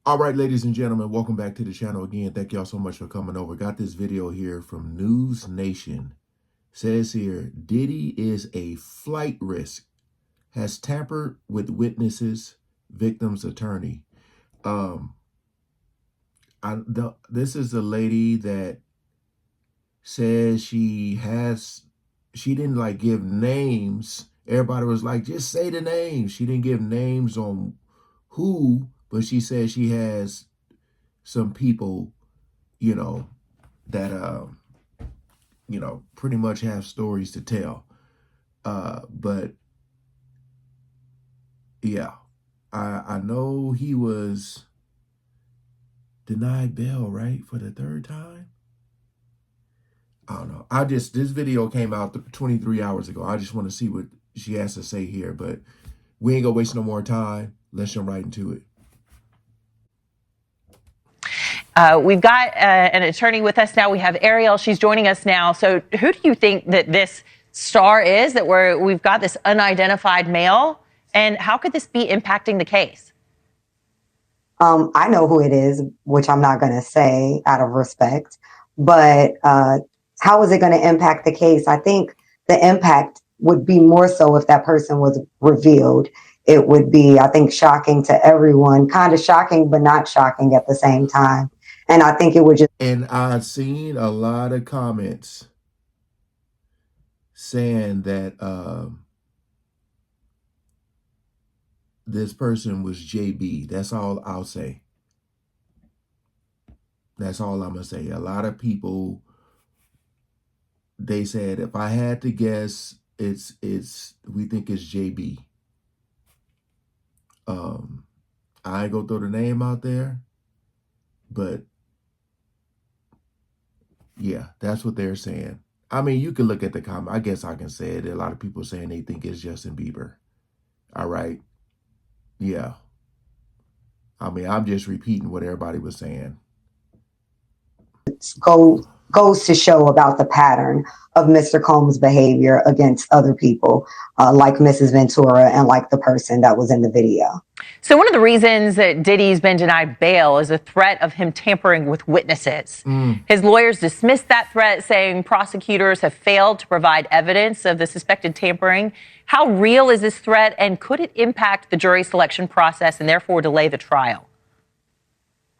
All right, ladies and gentlemen, welcome back to the channel again. Thank y'all so much for coming over. Got this video here from NewsNation. Says here, Diddy is a flight risk, has tampered with witnesses, victim's attorney. Um, this is a lady that says she didn't like give names. Everybody was like, just say the names. She didn't give names on who, but she said she has some people, you know, that pretty much have stories to tell. But yeah, I know he was denied bail, right, for the third time. I don't know. This video came out 23 hours ago. I just want to see what she has to say here, but we ain't gonna waste no more time. Let's jump right into it. We've got an attorney with us now. We have Ariel. She's joining us now. So who do you think that this star is, that we've got this unidentified male? And how could this be impacting the case? I know who it is, which I'm not going to say out of respect, but how is it going to impact the case? I think the impact would be more so if that person was revealed. It would be, I think, shocking to everyone, kind of shocking, but not shocking at the same time. And I think it would just... And I've seen a lot of comments saying that this person was JB. That's all I'll say. That's all I'm going to say. A lot of people, they said, if I had to guess, we think it's JB. I ain't gonna throw the name out there, but yeah, that's what they're saying. I mean, you can look at the comment. I guess I can say it. A lot of people saying they think it's Justin Bieber. All right. Yeah. I mean, I'm just repeating what everybody was saying. Goes to show about the pattern of Mr. Colmes' behavior against other people, like Mrs. Ventura and like the person that was in the video. So one of the reasons that Diddy's been denied bail is a threat of him tampering with witnesses. His lawyers dismissed that threat, saying prosecutors have failed to provide evidence of the suspected tampering. How real is this threat, and could it impact the jury selection process and therefore delay the trial?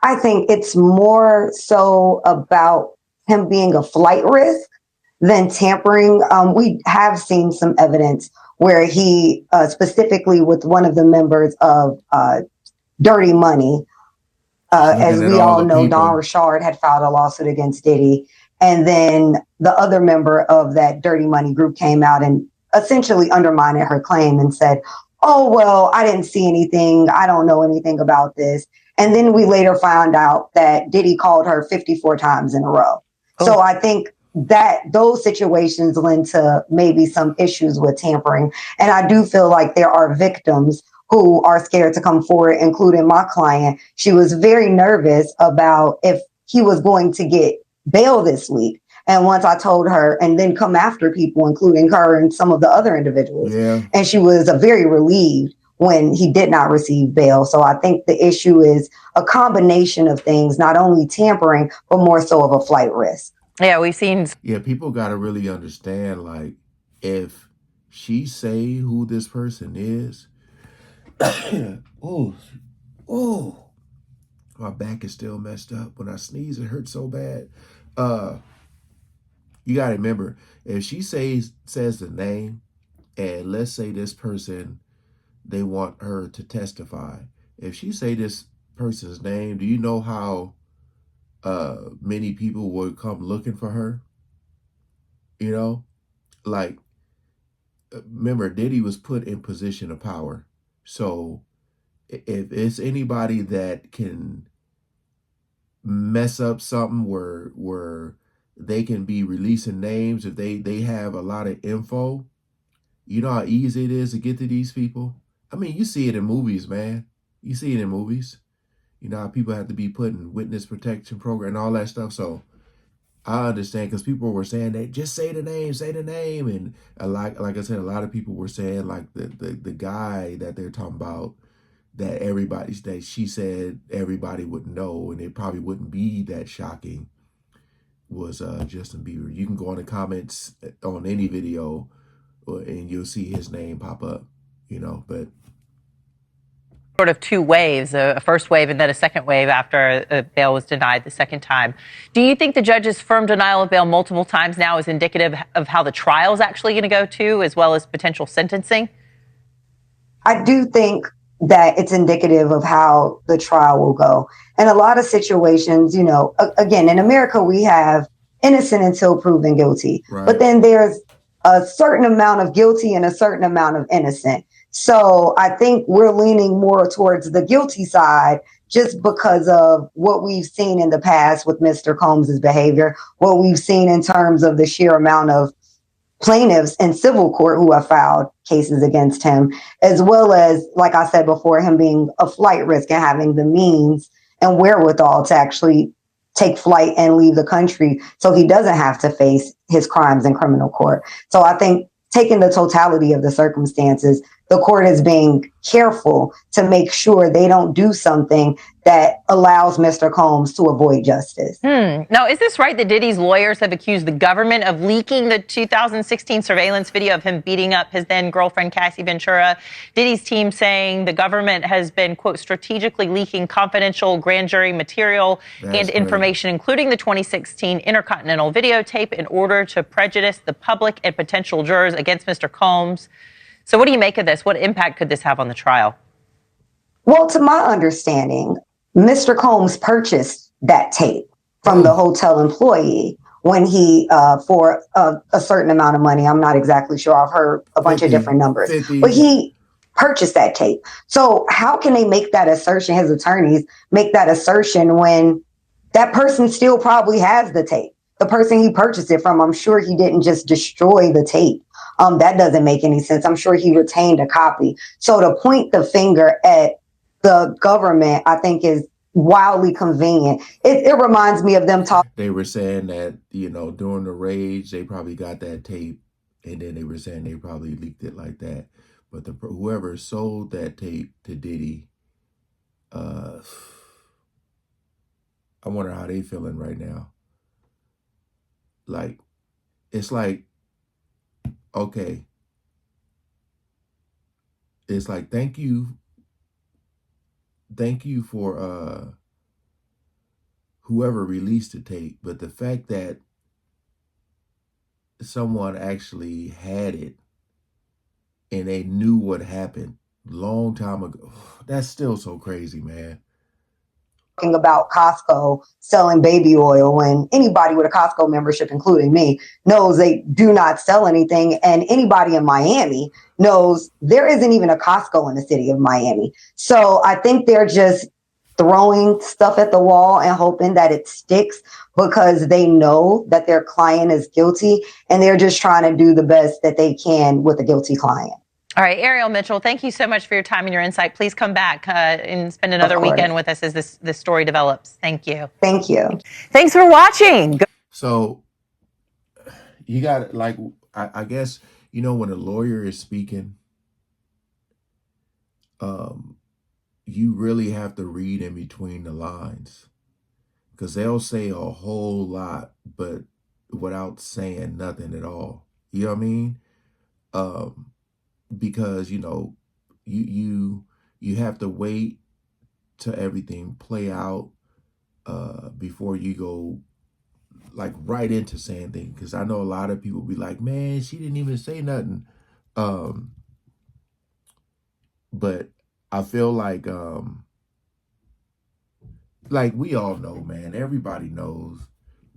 I think it's more so about him being a flight risk than tampering. We have seen some evidence where he, specifically with one of the members of Dirty Money, as we all know, Don Richard had filed a lawsuit against Diddy. And then the other member of that Dirty Money group came out and essentially undermined her claim and said, oh, well, I didn't see anything. I don't know anything about this. And then we later found out that Diddy called her 54 times in a row. Oh. So I think that those situations lend to maybe some issues with tampering. And I do feel like there are victims who are scared to come forward, including my client. She was very nervous about if he was going to get bail this week. And once I told her, and then come after people, including her and some of the other individuals. Yeah. And she was very relieved when he did not receive bail. So I think the issue is a combination of things, not only tampering, but more so of a flight risk. Yeah, we've seen. Yeah, people got to really understand, like, if she say who this person is, oh, my back is still messed up. When I sneeze, it hurts so bad. You got to remember, if she says the name, and let's say this person, they want her to testify. If she say this person's name, do you know how many people would come looking for her? You know, like, remember, Diddy was put in position of power. So if it's anybody that can mess up something where they can be releasing names, if they have a lot of info, you know how easy it is to get to these people? I mean, you see it in movies, man. You see it in movies. You know how people have to be put in witness protection program and all that stuff. So I understand, because people were saying that just say the name. And like I said, a lot of people were saying, like, the guy that they're talking about that she said everybody would know, and it probably wouldn't be that shocking, was Justin Bieber. You can go on the comments on any video, and you'll see his name pop up. But sort of two waves, a first wave and then a second wave after bail was denied the second time. Do you think the judge's firm denial of bail multiple times now is indicative of how the trial is actually going to go too, as well as potential sentencing? I do think that it's indicative of how the trial will go. In a lot of situations, again, in America, we have innocent until proven guilty, right. But then there's a certain amount of guilty and a certain amount of innocent. So I think we're leaning more towards the guilty side just because of what we've seen in the past with Mr. Colmes' behavior, what we've seen in terms of the sheer amount of plaintiffs in civil court who have filed cases against him, as well as, like I said before, him being a flight risk and having the means and wherewithal to actually take flight and leave the country so he doesn't have to face his crimes in criminal court. So I think taking the totality of the circumstances, the court is being careful to make sure they don't do something that allows Mr. Colmes to avoid justice. Now, is this right that Diddy's lawyers have accused the government of leaking the 2016 surveillance video of him beating up his then girlfriend, Cassie Ventura? Diddy's team saying the government has been, quote, strategically leaking confidential grand jury material and information, including the 2016 Intercontinental videotape, in order to prejudice the public and potential jurors against Mr. Colmes. So what do you make of this? What impact could this have on the trial? Well, to my understanding, Mr. Colmes purchased that tape from the hotel employee when he, for a certain amount of money. I'm not exactly sure. I've heard a bunch of different numbers, 50. But he purchased that tape. So how can they make that assertion, his attorneys make that assertion, when that person still probably has the tape? The person he purchased it from, I'm sure he didn't just destroy the tape. That doesn't make any sense. I'm sure he retained a copy. So to point the finger at the government, I think, is wildly convenient. It reminds me of them talking. They were saying that, during the rage, they probably got that tape, and then they were saying they probably leaked it like that. But whoever sold that tape to Diddy, I wonder how they feeling right now. Like, it's like, okay. It's like, thank you for whoever released the tape, but the fact that someone actually had it and they knew what happened long time ago, that's still so crazy, man. About Costco selling baby oil, when anybody with a Costco membership, including me, knows they do not sell anything. And anybody in Miami knows there isn't even a Costco in the city of Miami. So I think they're just throwing stuff at the wall and hoping that it sticks, because they know that their client is guilty and they're just trying to do the best that they can with a guilty client. All right, Ariel Mitchell, thank you so much for your time and your insight. Please come back and spend another weekend with us as this story develops. Thank you. Thank you. Thanks for watching. So you got, like, I guess, when a lawyer is speaking, you really have to read in between the lines, because they'll say a whole lot, but without saying nothing at all. You know what I mean? Because you have to wait till everything play out before you go like right into saying things. Because I know a lot of people be like, man, she didn't even say nothing. But I feel like we all know, man, everybody knows,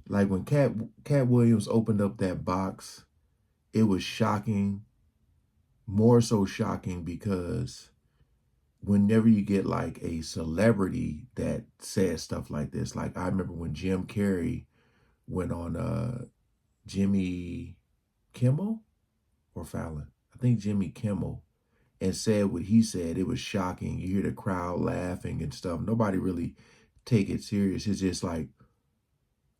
like when Cat Williams opened up that box, it was shocking. More so shocking because whenever you get like a celebrity that says stuff like this, like I remember when Jim Carrey went on Jimmy Kimmel or Fallon, I think Jimmy Kimmel, and said what he said, it was shocking. You hear the crowd laughing and stuff. Nobody really take it serious. It's just like,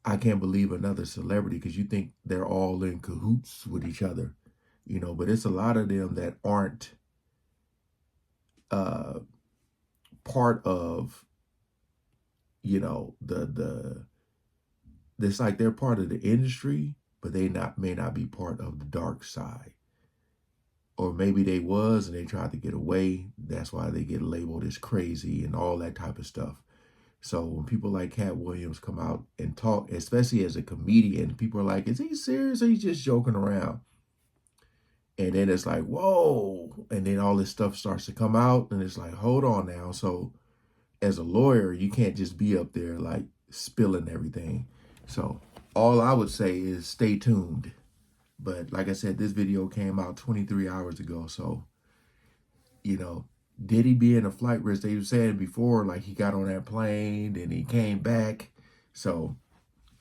I can't believe another celebrity, because you think they're all in cahoots with each other. But it's a lot of them that aren't part of, you know, it's like they're part of the industry, but they may not be part of the dark side. Or maybe they was and they tried to get away. That's why they get labeled as crazy and all that type of stuff. So when people like Cat Williams come out and talk, especially as a comedian, people are like, is he serious or he's just joking around? And then it's like, whoa. And then all this stuff starts to come out and it's like, hold on now. So as a lawyer, you can't just be up there like spilling everything. So all I would say is stay tuned. But like I said, this video came out 23 hours ago. So, you know, Diddy being a flight risk, they were saying before, like he got on that plane and he came back. So,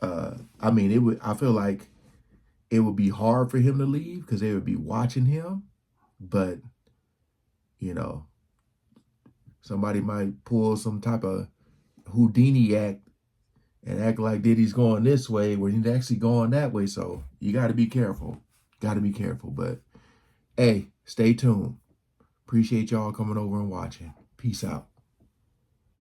I mean, I feel like it would be hard for him to leave because they would be watching him. But, you know, somebody might pull some type of Houdini act and act like Diddy's going this way when he's actually going that way. So you got to be careful. Got to be careful. But, hey, stay tuned. Appreciate y'all coming over and watching. Peace out.